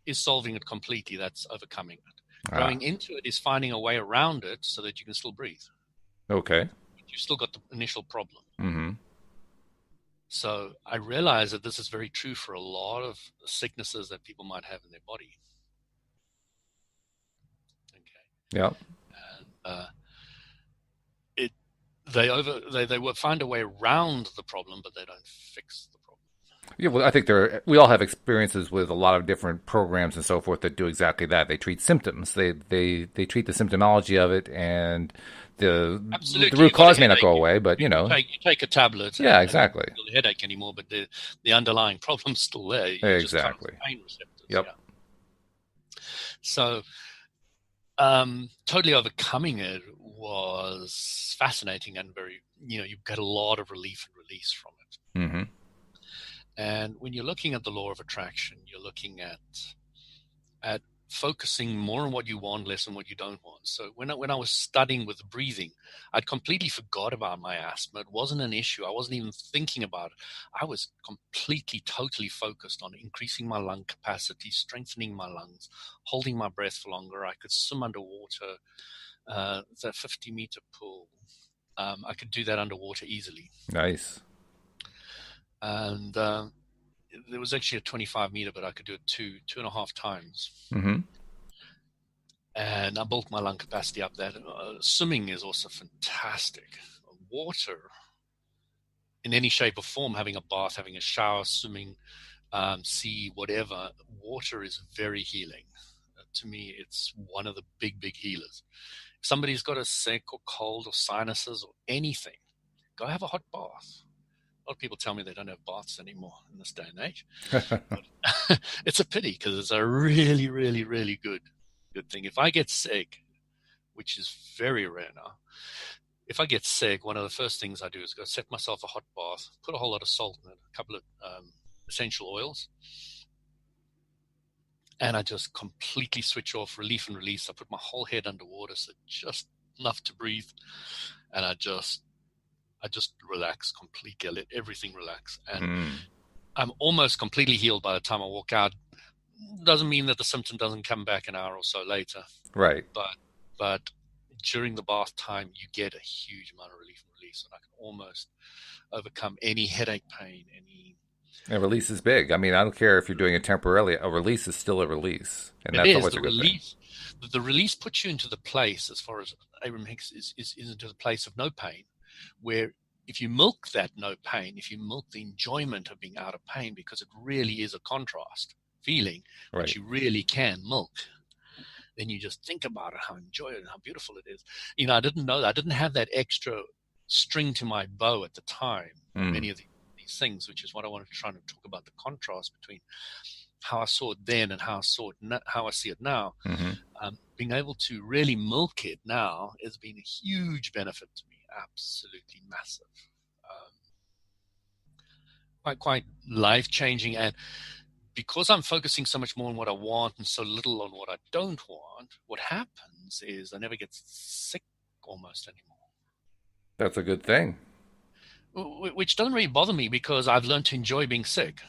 is solving it completely. That's overcoming it.
Ah.
Growing into it is finding a way around it so that you can still breathe.
Okay.
But you've still got the initial problem.
Mm-hmm.
So I realized that this is very true for a lot of sicknesses that people might have in their body. Okay.
Yeah.
And they will find a way around the problem, but they don't fix the problem.
Yeah, well, I think we all have experiences with a lot of different programs and so forth that do exactly that. They treat symptoms. They treat the symptomology of it, and the root cause may not go away, but
you take a tablet.
Yeah, exactly.
And you don't feel the headache anymore, but the underlying problem's still there. You
exactly.
just pain receptors.
Yep.
Yeah. So totally overcoming it was fascinating and very, you get a lot of relief and release from it.
Mm-hmm.
And when you're looking at the law of attraction, you're looking at focusing more on what you want, less on what you don't want. So when I was studying with breathing, I'd completely forgot about my asthma. It wasn't an issue. I wasn't even thinking about it. I was completely, totally focused on increasing my lung capacity, strengthening my lungs, holding my breath for longer. I could swim underwater. It's a 50-meter pool. I could do that underwater easily.
Nice.
And there was actually a 25-meter, but I could do it two and a half times.
Mm-hmm.
And I built my lung capacity up there. Swimming is also fantastic. Water, in any shape or form, having a bath, having a shower, swimming, sea, whatever, water is very healing. To me, it's one of the big, big healers. If somebody's got a sick or cold or sinuses or anything, go have a hot bath. A lot of people tell me they don't have baths anymore in this day and age. But it's a pity because it's a really, really, really good thing. If I get sick, which is very rare now, if I get sick, one of the first things I do is go set myself a hot bath, put a whole lot of salt in it, a couple of essential oils, and I just completely switch off, relief and release. I put my whole head underwater, so just enough to breathe, and I just relax completely. I let everything relax. And I'm almost completely healed by the time I walk out. Doesn't mean that the symptom doesn't come back an hour or so later.
Right.
But during the bath time, you get a huge amount of relief and release. And I can almost overcome any headache pain,
And release is big. I mean, I don't care if you're doing it temporarily. A release is still a release. And that's always a good thing.
The release puts you into the place, as far as Abraham Hicks is into the place of no pain, where if you milk that no pain, if you milk the enjoyment of being out of pain, because it really is a contrast feeling,
right,
which you really can milk, then you just think about it, how enjoyable and how beautiful it is. I didn't know that. I didn't have that extra string to my bow at the time, many of these things, which is what I wanted to try to talk about, the contrast between how I saw it then and how I see it now. Being able to really milk it now has been a huge benefit to me. Absolutely massive, quite life-changing. And because I'm focusing so much more on what I want and so little on what I don't want, what happens is I never get sick almost anymore.
That's a good thing.
Which doesn't really bother me because I've learned to enjoy being sick.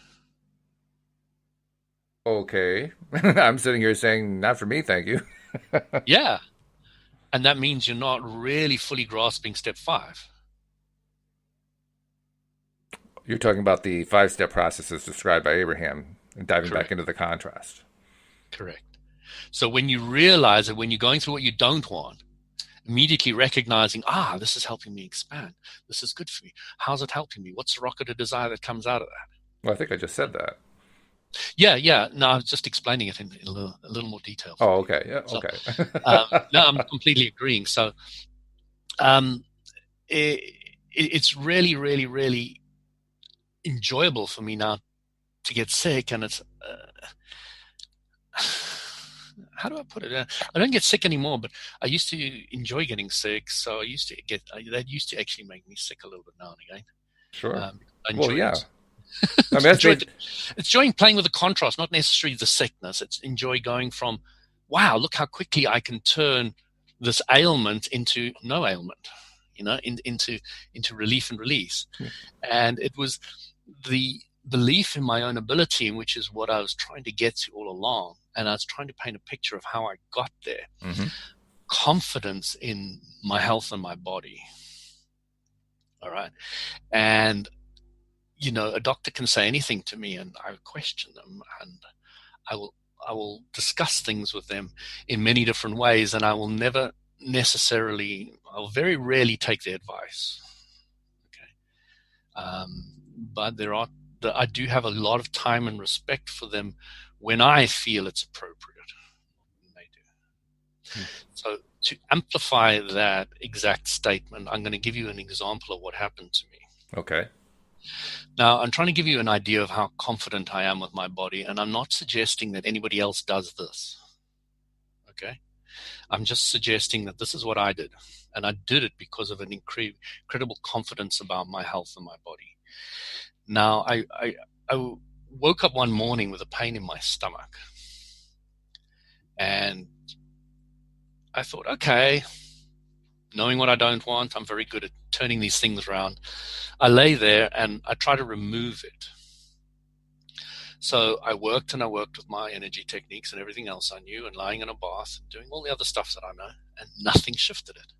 Okay. I'm sitting here saying, not for me, thank you.
Yeah. And that means you're not really fully grasping step 5.
You're talking about the 5-step processes described by Abraham and diving back
Correct.
into the contrast.
Correct. So when you realize that when you're going through what you don't want, immediately recognizing, this is helping me expand. This is good for me. How's it helping me? What's the rocket of desire that comes out of that?
Well, I think I just said that.
Yeah, yeah. No, I was just explaining it in a little more detail for
Oh,
you.
okay. Yeah,
So,
okay.
no, I'm completely agreeing. So, um, it's really, really, really enjoyable for me now to get sick, and it's how do I put it? I don't get sick anymore, but I used to enjoy getting sick. So I used to get that used to actually make me sick a little bit now and again.
Sure.
I
Well,
enjoyed
yeah. I mean,
enjoyed it's enjoying playing with the contrast, not necessarily the sickness. It's enjoy going from, wow, look how quickly I can turn this ailment into no ailment, into relief and release.
yeah.
And it was the belief in my own ability, which is what I was trying to get to all along. And I was trying to paint a picture of how I got there.
Mm-hmm.
Confidence in my health and my body. All right. And, a doctor can say anything to me and I question them, and I will discuss things with them in many different ways, and I'll very rarely take their advice. Okay. But I do have a lot of time and respect for them when I feel it's appropriate. And they do. So to amplify that exact statement, I'm going to give you an example of what happened to me.
Okay.
Now, I'm trying to give you an idea of how confident I am with my body, and I'm not suggesting that anybody else does this. Okay? I'm just suggesting that this is what I did, and I did it because of an incredible confidence about my health and my body. Now, I woke up one morning with a pain in my stomach, and I thought, okay, knowing what I don't want, I'm very good at turning these things around. I lay there and I try to remove it. So I worked with my energy techniques and everything else I knew, and lying in a bath and doing all the other stuff that I know, and nothing shifted it.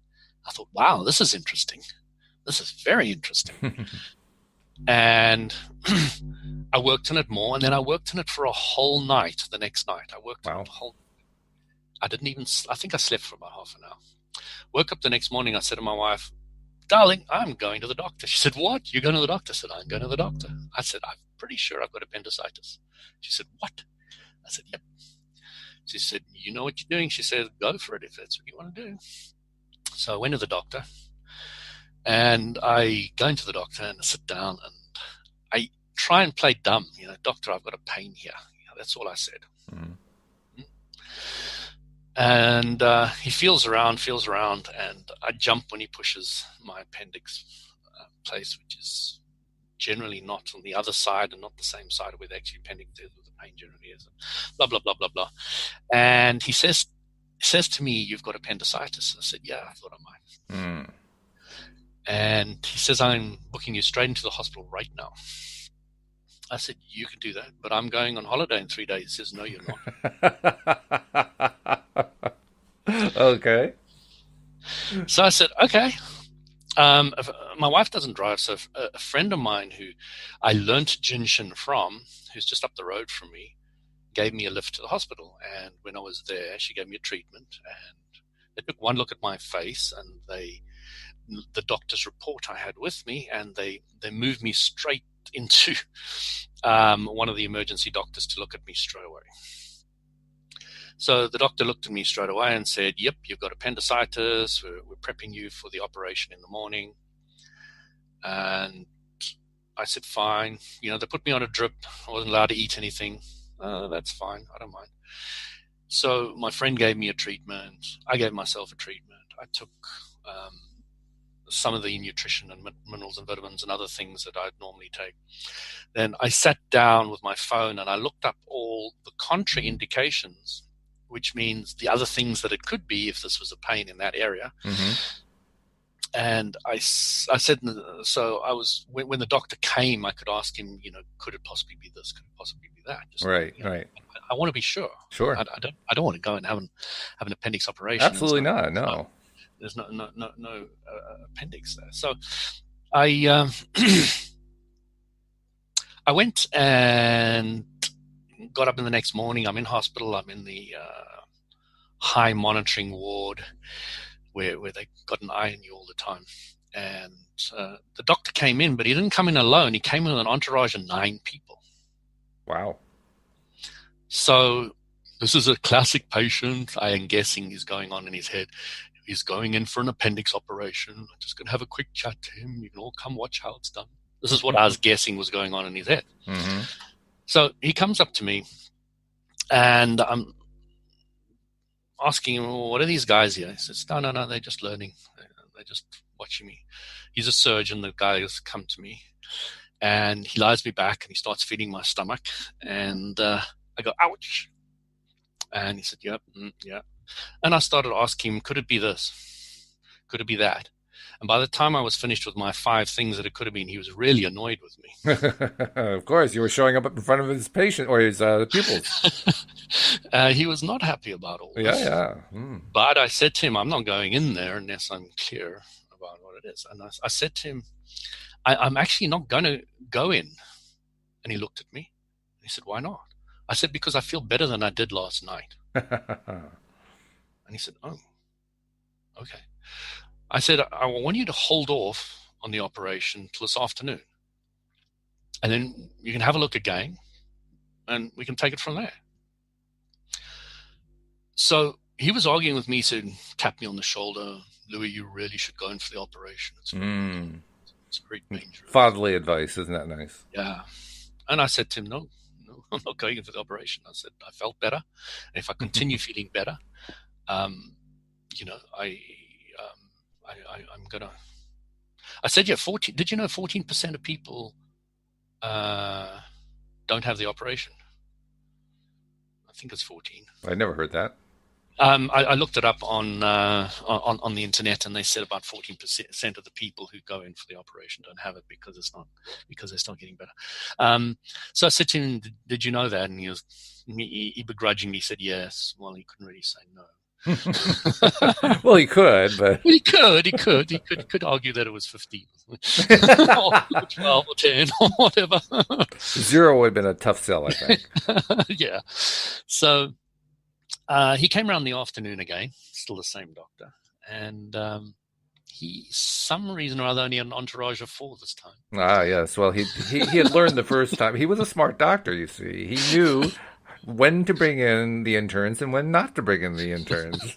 I thought, wow, this is interesting. This is very interesting. And I worked on it more, and then I worked on it for a whole night the next night. I worked on it I think I slept for about half an hour. Woke up the next morning, I said to my wife, darling, I'm going to the doctor. She said, what? You're going to the doctor? I said, I'm going to the doctor. I said, I'm pretty sure I've got appendicitis. She said, what? I said, yep. She said, you know what you're doing? She said, go for it if that's what you want to do. So I went to the doctor, and I go into the doctor and I sit down and I try and play dumb. Doctor, I've got a pain here. That's all I said. Mm-hmm. And he feels around, and I jump when he pushes my appendix place, which is generally not on the other side and not the same side where the actual appendix is, where the pain generally is. Blah, blah, blah, blah, blah. And he says to me, you've got appendicitis. I said, yeah, I thought I might. Mm. And he says, I'm booking you straight into the hospital right now. I said, you can do that, but I'm going on holiday in 3 days. He says, no, you're not.
Okay.
So I said, okay. My wife doesn't drive, so a friend of mine who I learnt Jinshin from, who's just up the road from me, gave me a lift to the hospital. And when I was there, she gave me a treatment, and they took one look at my face, and the doctor's report I had with me, and they moved me straight into one of the emergency doctors to look at me straight away. So the doctor looked at me straight away and said, yep, you've got appendicitis. We're prepping you for the operation in the morning. And I said, fine. They put me on a drip. I wasn't allowed to eat anything. That's fine. I don't mind. So my friend gave me a treatment. I gave myself a treatment. I took some of the nutrition and minerals and vitamins and other things that I'd normally take. Then I sat down with my phone and I looked up all the contraindications, which means the other things that it could be if this was a pain in that area. And I said, so I was, when the doctor came, I could ask him, could it possibly be this? Could it possibly be that? Just,
right.
I want to be sure.
Sure.
I don't want to go and have an appendix operation.
Absolutely not. No.
There's no appendix there. So I I went and got up in the next morning. I'm in hospital. I'm in the high monitoring ward where they got an eye on you all the time. And the doctor came in, but he didn't come in alone. He came in with an entourage of 9 people.
Wow.
So this is a classic patient, I am guessing, is going on in his head. He's going in for an appendix operation. I'm just going to have a quick chat to him. You can all come watch how it's done. This is what I was guessing was going on in his head. So he comes up to me, and I'm asking him, well, what are these guys here? He says, no, they're just learning. They're just watching me. He's a surgeon. The guy has come to me, and he lies me back, and he starts feeding my stomach. And I go, ouch. And he said, yep, yeah. And I started asking him, could it be this? Could it be that? And by the time I was finished with my 5 things that it could have been, he was really annoyed with me.
Of course, you were showing up in front of his patient or his pupils.
He was not happy about all this.
Yeah.
But I said to him, I'm not going in there unless I'm clear about what it is. And I said to him, I'm actually not going to go in. And he looked at me. He said, why not? I said, because I feel better than I did last night. And he said, oh, okay. I said, I want you to hold off on the operation till this afternoon. And then you can have a look again, and we can take it from there. So he was arguing with me, said, tap me on the shoulder, Louis, you really should go in for the operation. It's very dangerous.
Fatherly advice, isn't that nice?
Yeah. And I said to him, no, I'm not going in for the operation. I said, I felt better. And if I continue feeling better, I'm gonna. I said, yeah, 14. Did you know 14% of people don't have the operation? I think it's 14.
I never heard that.
I looked it up on the internet, and they said about 14% of the people who go in for the operation don't have it because they're still getting better. So I said to him, "Did you know that?" And he begrudgingly said yes. Well, he couldn't really say no.
Well, he could, but
he could argue that it was 15 or 12 or 10 or whatever.
0 would have been a tough sell, I think.
Yeah. So he came around in the afternoon again, still the same doctor, and he, some reason or other, only had an entourage of 4 this time.
Ah, yes. Well, he had learned the first time. He was a smart doctor, you see. He knew when to bring in the interns and when not to bring in the interns.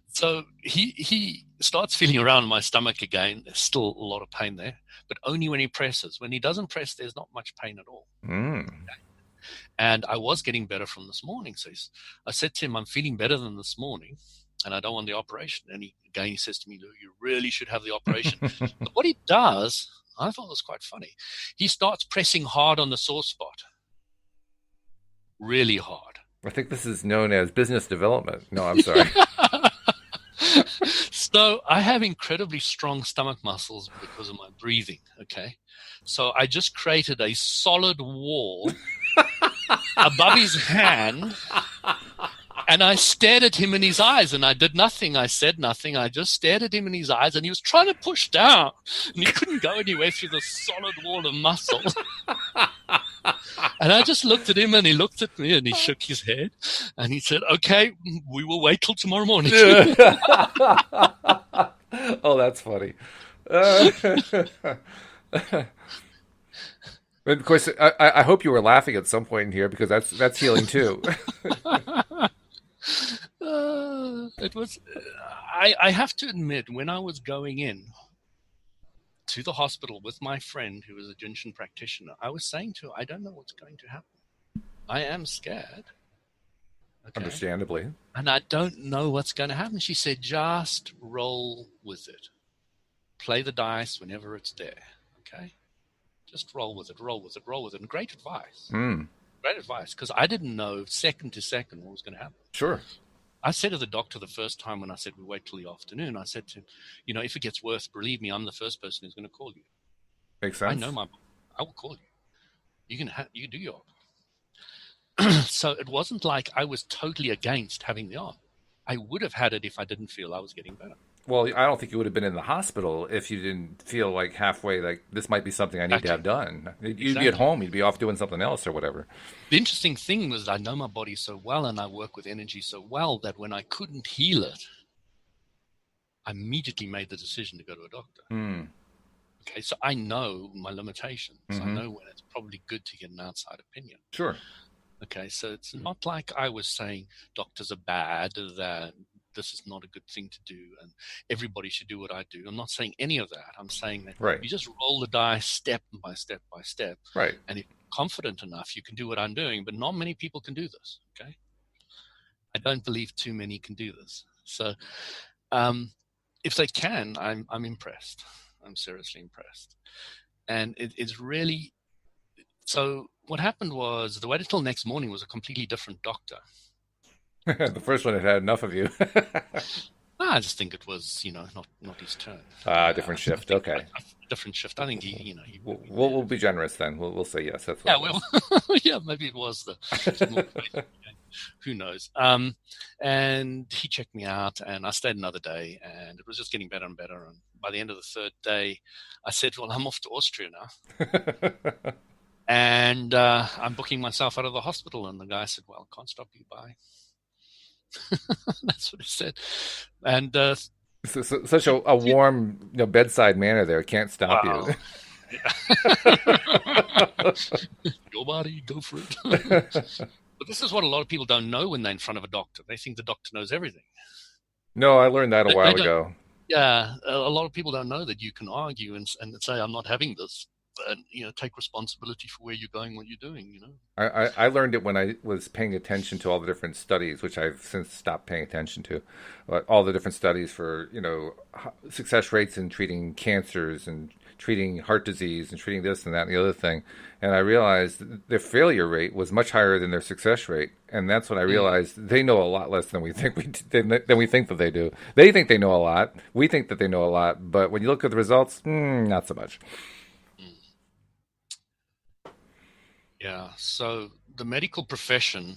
So he starts feeling around my stomach again. There's still a lot of pain there, but only when he presses. When he doesn't press, there's not much pain at all. Okay? And I was getting better from this morning. So I said to him, I'm feeling better than this morning, and I don't want the operation. And he says to me, Lou, you really should have the operation. But what he does, I thought was quite funny. He starts pressing hard on the sore spot. Really hard.
I think this is known as business development. No, I'm sorry.
So I have incredibly strong stomach muscles because of my breathing, okay? So I just created a solid wall above his hand, and I stared at him in his eyes, and I did nothing. I said nothing. I just stared at him in his eyes, and he was trying to push down, and he couldn't go anywhere through the solid wall of muscle. And I just looked at him, and he looked at me, and he shook his head, and he said, okay, we will wait till tomorrow morning.
Oh, that's funny. But of course, I hope you were laughing at some point in here, because that's healing too.
It was. I have to admit, when I was going in to the hospital with my friend who was a Jinshin practitioner, I was saying to her, I don't know what's going to happen. I am scared. Okay?
Understandably.
And I don't know what's going to happen. She said, just roll with it. play the dice whenever it's there. Okay, just roll with it, roll with it, roll with it. And great advice.
Mm,
Great advice, because I didn't know second to second what was going to happen.
sure.
I said to the doctor the first time when I said we wait till the afternoon, I said to him, if it gets worse, believe me, I'm the first person who's going to call you.
Makes
I
sense.
know I will call you. You do your So it wasn't like I was totally against having the arm. I would have had it if I didn't feel I was getting better.
Well, I don't think you would have been in the hospital if you didn't feel like halfway like this might be something I need to have done. You'd be at home, you'd be off doing something else or whatever.
The interesting thing was I know my body so well and I work with energy so well that when I couldn't heal it, I immediately made the decision to go to a doctor.
Mm.
Okay, so I know my limitations.
Mm-hmm.
I know when it's probably good to get an outside opinion.
Sure.
Okay, so it's not like I was saying doctors are bad, that this is not a good thing to do, and everybody should do what I do. I'm not saying any of that. I'm saying that you just roll the dice step by step by step.
Right.
And if you're confident enough, you can do what I'm doing, but not many people can do this. Okay. I don't believe too many can do this. So if they can, I'm impressed. I'm seriously impressed. And it's really, so what happened was the wait until next morning was a completely different doctor.
The first one had enough of you.
I just think it was, not his turn.
Different shift. Okay.
Different shift. I think
we'll be generous then. We'll say yes. That's what
yeah, maybe it was who knows. And he checked me out, and I stayed another day, and it was just getting better and better. And by the end of the third day, I said, "Well, I'm off to Austria now." And I'm booking myself out of the hospital. And the guy said, "Well, can't stop you, bye." That's what he said. And
such a warm bedside manner there. Can't stop you.
Your body, go for it. But this is what a lot of people don't know when they're in front of a doctor. They think the doctor knows everything.
No, I learned that a while ago.
Yeah, a lot of people don't know that you can argue and say, "I'm not having this." And take responsibility for where you're going, what you're doing.
I learned it when I was paying attention to all the different studies, which I've since stopped paying attention to. All the different studies for success rates in treating cancers and treating heart disease and treating this and that and the other thing. And I realized their failure rate was much higher than their success rate. And that's when I realized they know a lot less than we think than we think that they do. They think they know a lot. We think that they know a lot. But when you look at the results, not so much.
Yeah, so the medical profession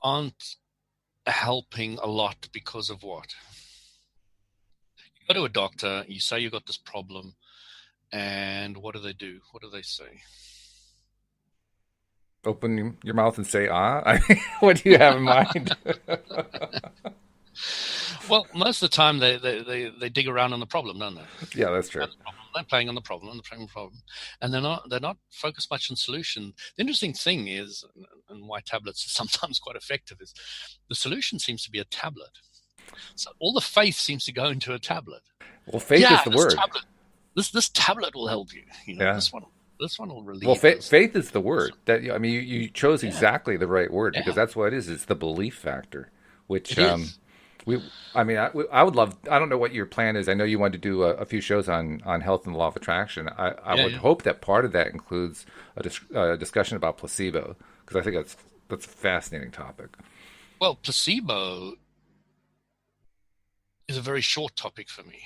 aren't helping a lot because of what? You go to a doctor, you say you got this problem, and what do they do? What do they say?
Open your mouth and say, "Ah." What do you have in mind?
Well, most of the time they dig around on the problem, don't they?
Yeah, that's true.
They're playing on the problem, and they're not focused much on solution. The interesting thing is, and why tablets are sometimes quite effective, is the solution seems to be a tablet. So all the faith seems to go into a tablet.
Well, faith is the word.
This tablet will help you.
Yeah.
This one will relieve.
Well, faith is the word. You chose exactly the right word because that's what it is. It's the belief factor, which I would love. I don't know what your plan is. I know you wanted to do a few shows on health and the law of attraction. I would hope that part of that includes a discussion about placebo because I think that's a fascinating topic.
Well, placebo is a very short topic for me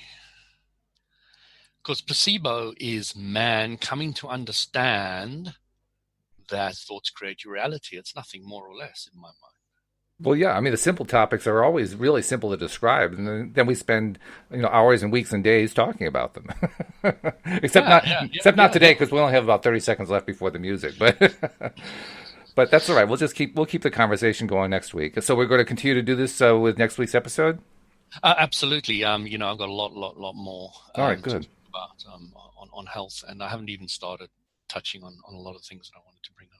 because placebo is man coming to understand that thoughts create your reality. It's nothing more or less in my mind.
Well, yeah. The simple topics are always really simple to describe, and then we spend hours and weeks and days talking about them. except not today because we only have about 30 seconds left before the music. But that's all right. We'll keep the conversation going next week. So we're going to continue to do this with next week's episode.
Absolutely. I've got a lot more.
All right, good.
To talk about on health, and I haven't even started touching on a lot of things that I wanted to bring up.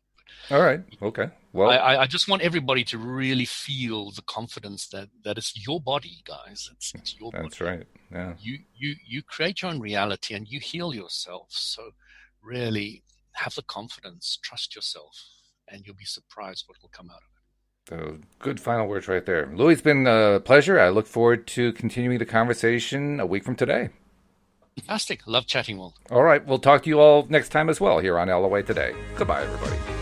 All right. Okay. Well,
I just want everybody to really feel the confidence that it's your body, guys. It's your body.
That's right. Yeah.
You create your own reality and you heal yourself. So really have the confidence, trust yourself, and you'll be surprised what will come out of it.
So good final words right there. Louis, it's been a pleasure. I look forward to continuing the conversation a week from today.
Fantastic. Love chatting, Will.
All right, we'll talk to you all next time as well here on LOA Today. Goodbye, everybody.